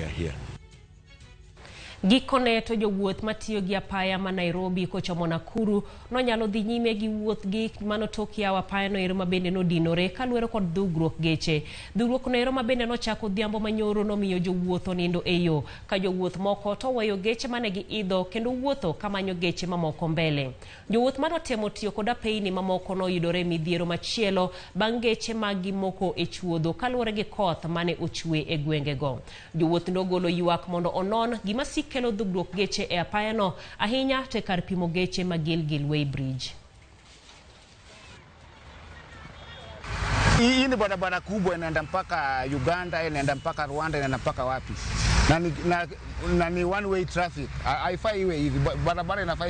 are here. Gikone to jowuoth matiyo gi apaya ma Nairobi kochomo Nakuru no nyalo dhi nyime gi wuoth gi manotok yawo apaya no ero mabende nodinore kaluwore kod dhugruok geche. Dhugruok no ero mabende nochako odhiambo manyoro nomiyo jowuoth onindo e yo, ka jowuoth moko to weyo geche mane giidho kendo wuotho kamanyo geche mamoko mbele. Jowuoth manotemo tiyo kod apeyni mamoko noyudore midhiero machielo bang' geche mag moko e chuodho kaluwore gi koth mane ochwe e gwengego. Jowuoth nogolo ywak mondo onon gima kelo dhugruok geche e apaya no ahinya te kar pimo geche ma Gilgil Bridge. Hii ni barabara kubwa inaenda mpaka Uganda, inaenda mpaka Rwanda, inaenda mpaka wapi. Na ni one way traffic. Haifai iwe hivi. Barabara inafaa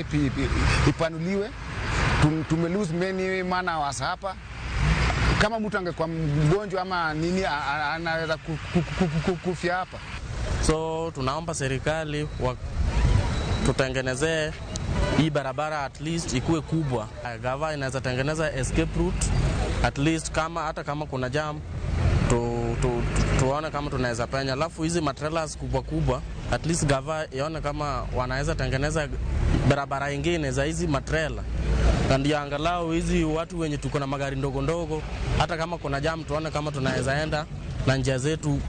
ipanuliwe. Tumelose many man hours hapa. Kama mtu angekuwa mgonjwa ama nini anaweza kufia hapa. So tunaomba serikali tutengenezee hii barabara at least ikuwe kubwa. Gava inaweza tengeneza escape route at least hata kama kuna jam tuone kama tunaweza penya. Alafu hizi matrailers kubwa at least gava ione kama wanaweza tengeneza barabara nyingine za hizi matrailer. Ndio angalau hizi watu wenye tuko na magari ndogo hata kama kuna jam tuone kama tunaweza enda na njia zetu.